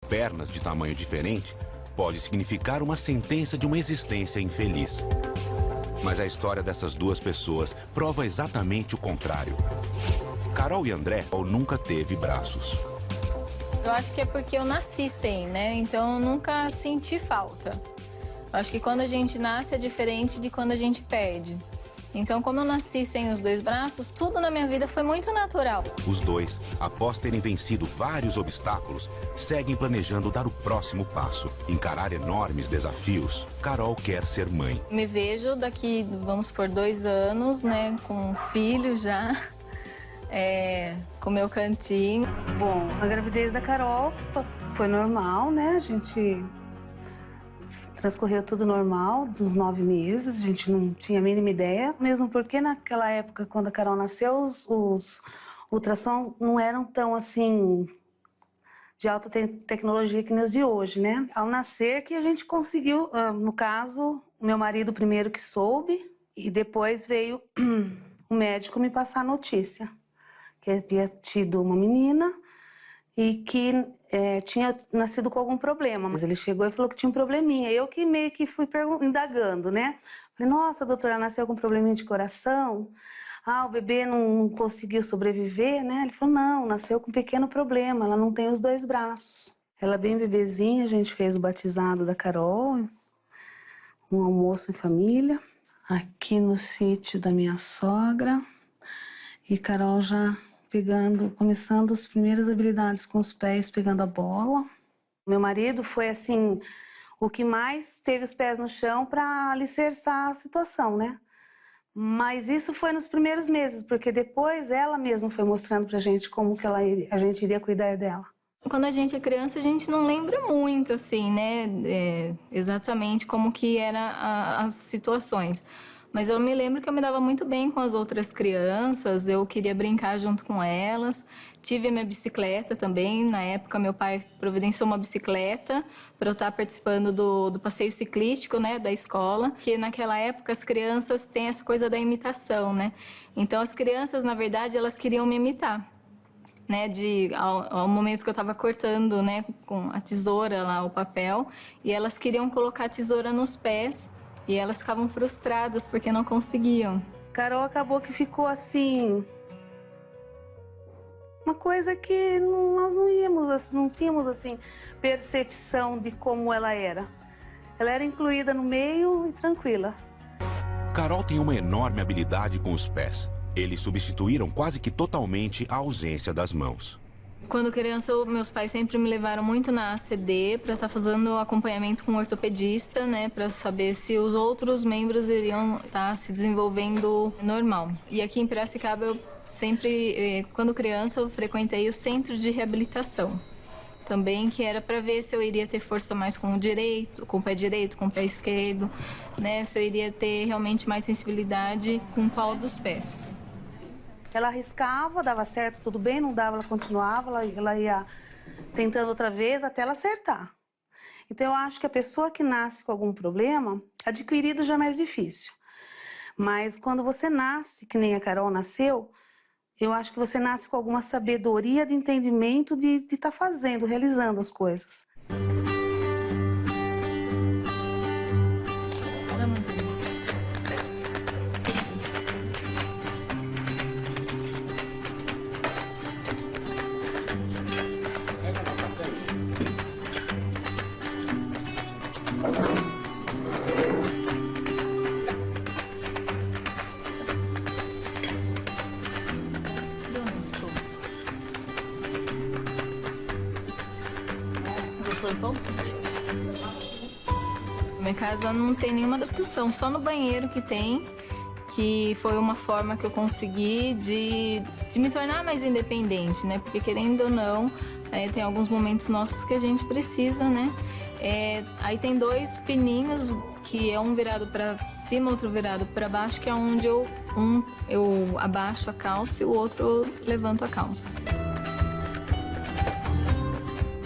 pernas de tamanho diferente pode significar uma sentença de uma existência infeliz. Mas a história dessas duas pessoas prova exatamente o contrário. Carol e André nunca teve braços. Eu acho que é porque eu nasci sem, né? Então eu nunca senti falta. Eu acho que quando a gente nasce é diferente de quando a gente perde. Então, como eu nasci sem os dois braços, tudo na minha vida foi muito natural. Os dois, após terem vencido vários obstáculos, seguem planejando dar o próximo passo, encarar enormes desafios. Carol quer ser mãe. Me vejo daqui, vamos por 2 anos, né, com um filho já, com meu cantinho. Bom, a gravidez da Carol foi normal, né? A gente transcorreu tudo normal, dos 9 meses, a gente não tinha a mínima ideia. Mesmo porque naquela época, quando a Carol nasceu, os ultrassom não eram tão assim de alta tecnologia que nem os de hoje, né? Ao nascer que a gente conseguiu, no caso, o meu marido primeiro que soube, e depois veio o médico me passar a notícia que havia tido uma menina e que tinha nascido com algum problema. Mas ele chegou e falou que tinha um probleminha. Eu que meio que fui indagando, né? Falei, nossa, doutora, nasceu com um probleminha de coração? Ah, o bebê não conseguiu sobreviver, né? Ele falou, não, nasceu com um pequeno problema, ela não tem os 2 braços. Ela é bem bebezinha, a gente fez o batizado da Carol, um almoço em família, aqui no sítio da minha sogra. E Carol já começando as primeiras habilidades com os pés, pegando a bola. Meu marido foi, assim, o que mais teve os pés no chão para alicerçar a situação, né? Mas isso foi nos primeiros meses, porque depois ela mesma foi mostrando pra gente como que a gente iria cuidar dela. Quando a gente é criança, a gente não lembra muito, assim, né, exatamente como que eram as situações. Mas eu me lembro que eu me dava muito bem com as outras crianças, eu queria brincar junto com elas. Tive a minha bicicleta também, na época meu pai providenciou uma bicicleta para eu estar participando do passeio ciclístico, né, da escola. Que naquela época as crianças têm essa coisa da imitação, né? Então as crianças, na verdade, elas queriam me imitar. Né, ao momento que eu estava cortando, né, com a tesoura lá, o papel, e elas queriam colocar a tesoura nos pés. E elas ficavam frustradas porque não conseguiam. Carol acabou que ficou assim, uma coisa que nós não tínhamos assim percepção de como ela era. Ela era incluída no meio e tranquila. Carol tem uma enorme habilidade com os pés. Eles substituíram quase que totalmente a ausência das mãos. Quando criança, meus pais sempre me levaram muito na ACD para estar fazendo acompanhamento com um ortopedista, né, para saber se os outros membros iriam estar se desenvolvendo normal. E aqui em Piracicaba, eu sempre, quando criança, eu frequentei o centro de reabilitação. Também que era para ver se eu iria ter força mais com o direito, com o pé direito, com o pé esquerdo, né, se eu iria ter realmente mais sensibilidade com o pau dos pés. Ela arriscava, dava certo, tudo bem, não dava, ela continuava, ela ia tentando outra vez até ela acertar. Então eu acho que a pessoa que nasce com algum problema, adquirido já é mais difícil. Mas quando você nasce, que nem a Carol nasceu, eu acho que você nasce com alguma sabedoria de entendimento de estar fazendo, realizando as coisas. Minha casa não tem nenhuma adaptação, só no banheiro que tem, que foi uma forma que eu consegui de me tornar mais independente, né? Porque querendo ou não, tem alguns momentos nossos que a gente precisa, né? Aí tem 2 pininhos, que é um virado para cima, outro virado para baixo, que é onde eu abaixo a calça e o outro eu levanto a calça.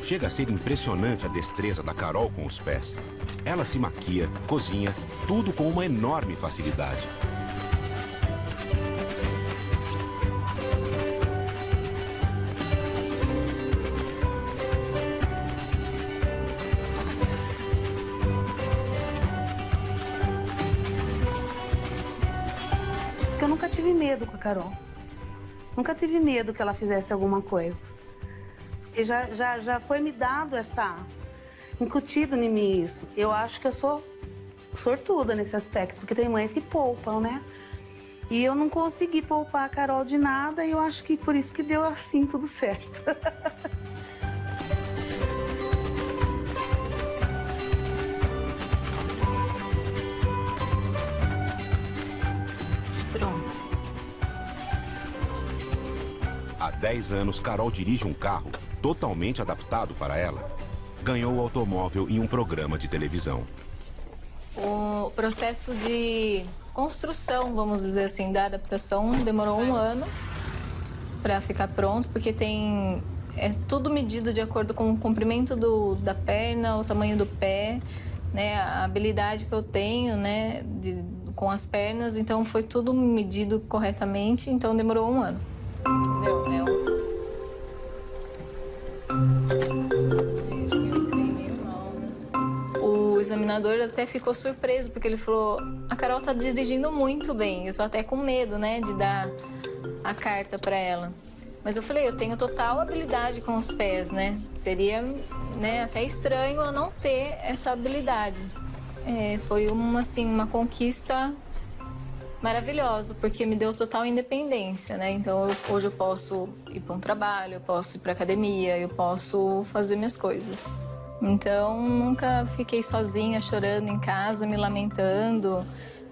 Chega a ser impressionante a destreza da Carol com os pés. Ela se maquia, cozinha, tudo com uma enorme facilidade. medo com a Carol. Nunca tive medo que ela fizesse alguma coisa. Porque já foi me dado incutido em mim isso. Eu acho que eu sou sortuda nesse aspecto, porque tem mães que poupam, né? E eu não consegui poupar a Carol de nada e eu acho que por isso que deu assim tudo certo. Pronto. Há 10 anos, Carol dirige um carro totalmente adaptado para ela. Ganhou o automóvel em um programa de televisão. O processo de construção, vamos dizer assim, da adaptação demorou 1 ano para ficar pronto, porque é tudo medido de acordo com o comprimento da perna, o tamanho do pé, né, a habilidade que eu tenho, né, com as pernas. Então foi tudo medido corretamente, então demorou 1 ano. Entendeu? O examinador até ficou surpreso, porque ele falou: a Carol tá dirigindo muito bem, eu tô até com medo, né, de dar a carta para ela. Mas eu falei, eu tenho total habilidade com os pés, né? Seria, né, até estranho eu não ter essa habilidade. Foi uma conquista maravilhosa, porque me deu total independência, né? Então hoje eu posso ir para um trabalho, eu posso ir para academia, eu posso fazer minhas coisas. Então nunca fiquei sozinha chorando em casa, me lamentando,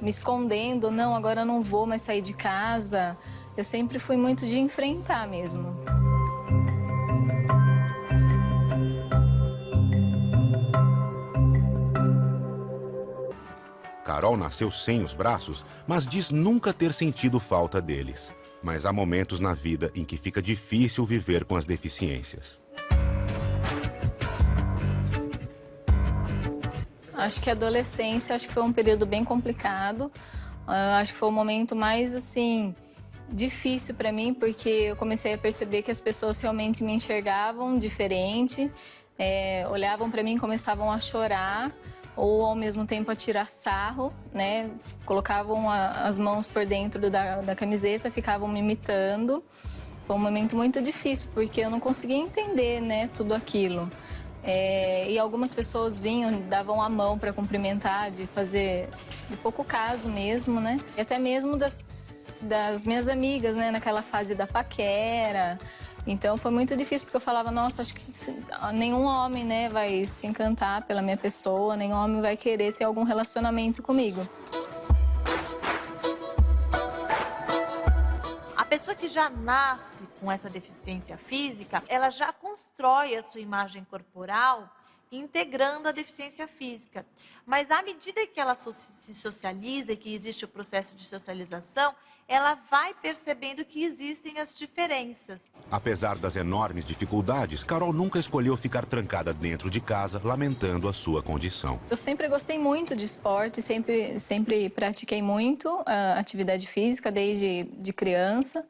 me escondendo. Não, agora eu não vou mais sair de casa. Eu sempre fui muito de enfrentar mesmo. Carol nasceu sem os braços, mas diz nunca ter sentido falta deles. Mas há momentos na vida em que fica difícil viver com as deficiências. Acho que a adolescência foi um período bem complicado. Acho que foi o momento mais, assim, difícil para mim, porque eu comecei a perceber que as pessoas realmente me enxergavam diferente, olhavam para mim e começavam a chorar, ou ao mesmo tempo a tirar sarro, né? Colocavam as mãos por dentro da camiseta, ficavam me imitando. Foi um momento muito difícil, porque eu não conseguia entender, né, tudo aquilo. E algumas pessoas vinham, davam a mão para cumprimentar, de pouco caso mesmo, né? E até mesmo das minhas amigas, né, naquela fase da paquera. Então foi muito difícil, porque eu falava, nossa, acho que nenhum homem, né, vai se encantar pela minha pessoa, nenhum homem vai querer ter algum relacionamento comigo. A pessoa que já nasce com essa deficiência física, ela já constrói a sua imagem corporal integrando a deficiência física. Mas à medida que ela se socializa e que existe o processo de socialização, ela vai percebendo que existem as diferenças. Apesar das enormes dificuldades, Carol nunca escolheu ficar trancada dentro de casa, lamentando a sua condição. Eu sempre gostei muito de esporte, sempre pratiquei muito a atividade física, desde de criança.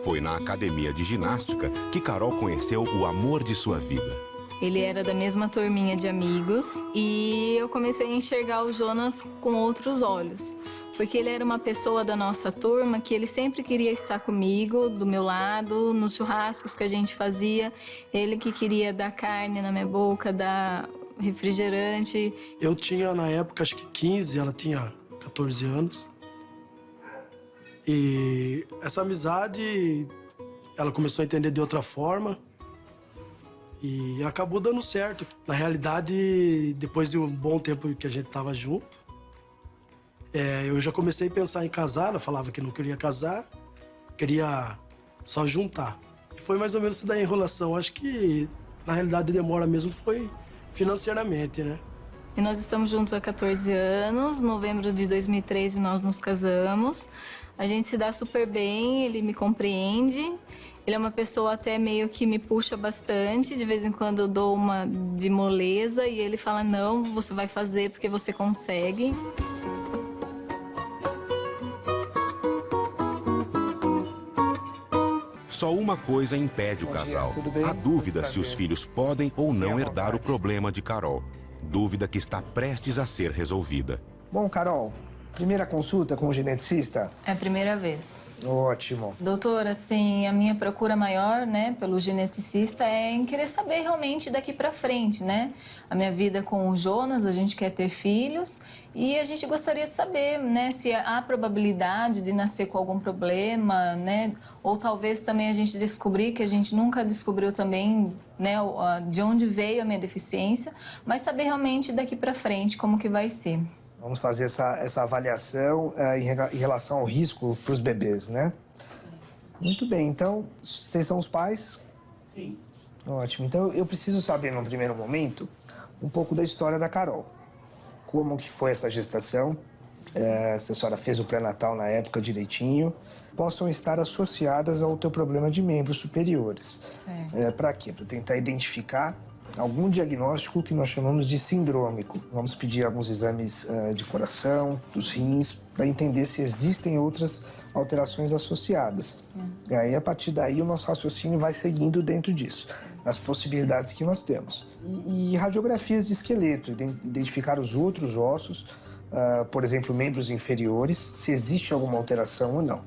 Foi na academia de ginástica que Carol conheceu o amor de sua vida. Ele era da mesma turminha de amigos e eu comecei a enxergar o Jonas com outros olhos. Porque ele era uma pessoa da nossa turma que ele sempre queria estar comigo, do meu lado, nos churrascos que a gente fazia. Ele que queria dar carne na minha boca, dar refrigerante. Eu tinha, na época, acho que 15, ela tinha 14 anos. E essa amizade, ela começou a entender de outra forma. E acabou dando certo. Na realidade, depois de um bom tempo que a gente estava junto, eu já comecei a pensar em casar. Ela falava que não queria casar, queria só juntar. E foi mais ou menos isso da enrolação. Acho que, na realidade, a demora mesmo foi financeiramente, né? E nós estamos juntos há 14 anos. Em novembro de 2013, nós nos casamos. A gente se dá super bem, ele me compreende. Ele é uma pessoa até meio que me puxa bastante. De vez em quando eu dou uma de moleza e ele fala, não, você vai fazer porque você consegue. Só uma coisa impede o casal. A dúvida se os filhos podem ou não herdar o problema de Carol. Dúvida que está prestes a ser resolvida. Bom, Carol, Primeira consulta com o geneticista? É a primeira vez. Ótimo. Doutor, assim, a minha procura maior, né, pelo geneticista é em querer saber realmente daqui para frente, né? A minha vida com o Jonas, a gente quer ter filhos e a gente gostaria de saber, né, se há probabilidade de nascer com algum problema, né? Ou talvez também a gente descobrir que a gente nunca descobriu também, né, de onde veio a minha deficiência, mas saber realmente daqui para frente como que vai ser. Vamos fazer essa avaliação em relação ao risco para os bebês, né? Muito bem, então, vocês são os pais? Sim. Ótimo. Então, eu preciso saber, num primeiro momento, um pouco da história da Carol. Como que foi essa gestação? Se a senhora fez o pré-natal na época direitinho. Possam estar associadas ao teu problema de membros superiores. Certo. Para quê? Para tentar identificar algum diagnóstico que nós chamamos de sindrômico. Vamos pedir alguns exames de coração, dos rins, para entender se existem outras alterações associadas. E aí, a partir daí, o nosso raciocínio vai seguindo dentro disso, nas possibilidades que nós temos. E radiografias de esqueleto, identificar os outros ossos, por exemplo, membros inferiores, se existe alguma alteração ou não.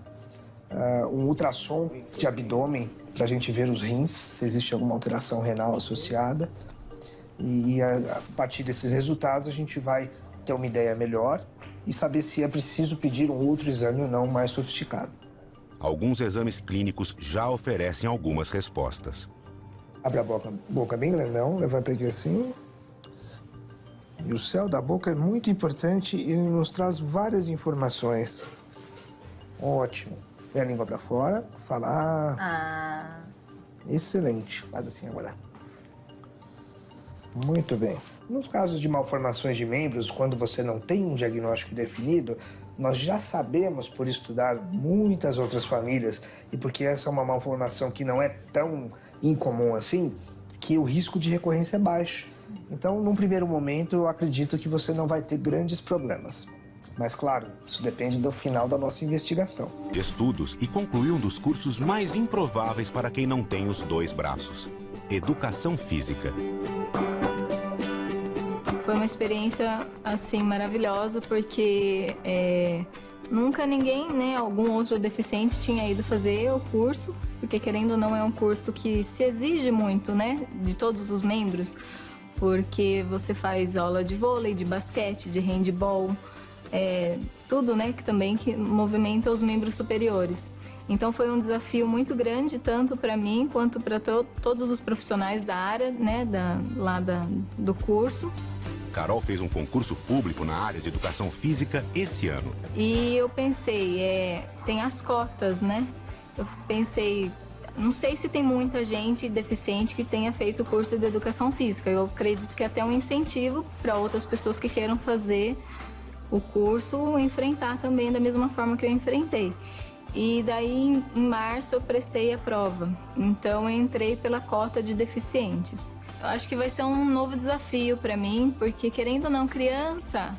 Um ultrassom de abdômen, para a gente ver os rins, se existe alguma alteração renal associada. E a partir desses resultados a gente vai ter uma ideia melhor e saber se é preciso pedir um outro exame ou não mais sofisticado. Alguns exames clínicos já oferecem algumas respostas. Abre a boca bem grandão, levanta aqui assim. E o céu da boca é muito importante e nos traz várias informações. Ótimo. Põe a língua para fora, fala. Excelente. Faz assim agora. Muito bem. Nos casos de malformações de membros, quando você não tem um diagnóstico definido, nós já sabemos, por estudar muitas outras famílias, e porque essa é uma malformação que não é tão incomum assim, que o risco de recorrência é baixo. Então, num primeiro momento, eu acredito que você não vai ter grandes problemas. Mas, claro, isso depende do final da nossa investigação. Estudos e concluiu um dos cursos mais improváveis para quem não tem os dois braços. Educação Física. Foi uma experiência, assim, maravilhosa, porque nunca ninguém, né, algum outro deficiente tinha ido fazer o curso, porque, querendo ou não, é um curso que se exige muito, né, de todos os membros, porque você faz aula de vôlei, de basquete, de handebol, tudo, né, que movimenta os membros superiores. Então foi um desafio muito grande, tanto para mim quanto para todos os profissionais da área, né, do curso. Carol fez um concurso público na área de educação física esse ano. E eu pensei, tem as cotas, né? Eu pensei, não sei se tem muita gente deficiente que tenha feito o curso de educação física. Eu acredito que é até um incentivo para outras pessoas que queiram fazer o curso enfrentar também da mesma forma que eu enfrentei. E daí, em março, eu prestei a prova. Então, eu entrei pela cota de deficientes. Eu acho que vai ser um novo desafio para mim, porque, querendo ou não, criança,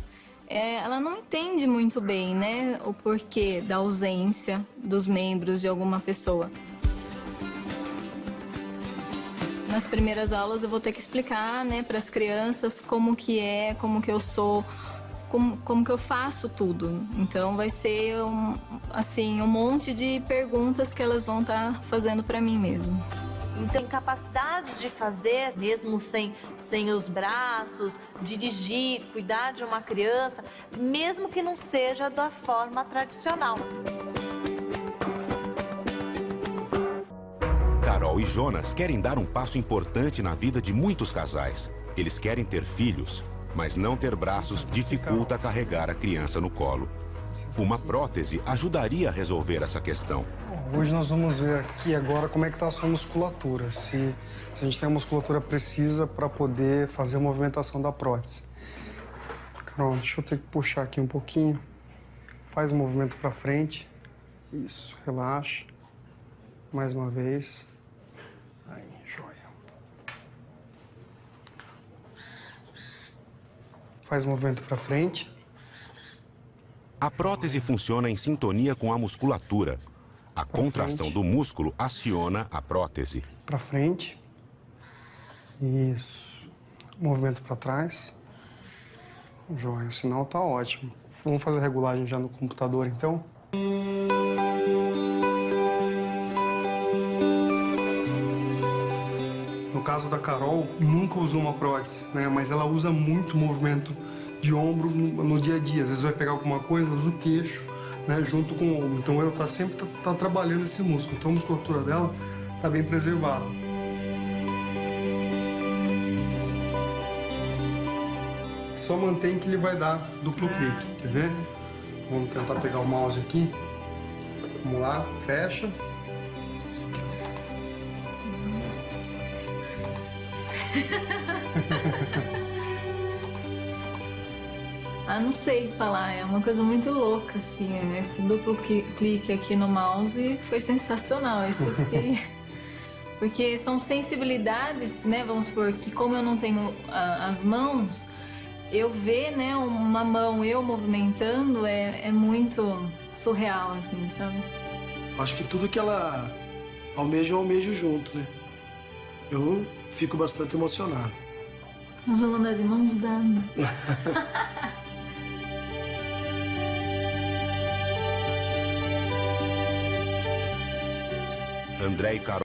ela não entende muito bem, né, o porquê da ausência dos membros de alguma pessoa. Nas primeiras aulas, eu vou ter que explicar, né, para as crianças como que eu sou, como que eu faço tudo. Então vai ser um monte de perguntas que elas vão estar fazendo para mim mesmo. Então, capacidade de fazer, mesmo sem os braços, dirigir, cuidar de uma criança, mesmo que não seja da forma tradicional. Carol e Jonas querem dar um passo importante na vida de muitos casais. Eles querem ter filhos, mas não ter braços dificulta carregar a criança no colo. Uma prótese ajudaria a resolver essa questão. Hoje nós vamos ver aqui agora como é que está a sua musculatura, se a gente tem a musculatura precisa para poder fazer a movimentação da prótese. Carol, deixa eu ter que puxar aqui um pouquinho. Faz o movimento para frente. Isso, relaxa. Mais uma vez. Aí, joia. Faz o movimento para frente. A prótese funciona em sintonia com a musculatura. A contração do músculo aciona a prótese. Para frente. Isso. Movimento para trás. Joia, o sinal tá ótimo. Vamos fazer a regulagem já no computador, então. No caso da Carol, nunca usou uma prótese, né? Mas ela usa muito movimento de ombro no dia a dia. Às vezes vai pegar alguma coisa, usa o queixo, né? Junto com o ombro. Então ela sempre tá trabalhando esse músculo. Então a musculatura dela tá bem preservada. Só mantém que ele vai dar duplo clique, quer ver? Vamos tentar pegar o mouse aqui. Vamos lá, fecha. Não sei falar, é uma coisa muito louca, assim. Esse duplo clique aqui no mouse foi sensacional. Isso eu fiquei... Porque são sensibilidades, né? Vamos supor que como eu não tenho as mãos, eu ver, né, uma mão eu movimentando é muito surreal, assim, sabe? Acho que tudo que ela almeja, eu almejo junto, né? Eu fico bastante emocionado. Nós vamos andar de mãos dadas. André e Carol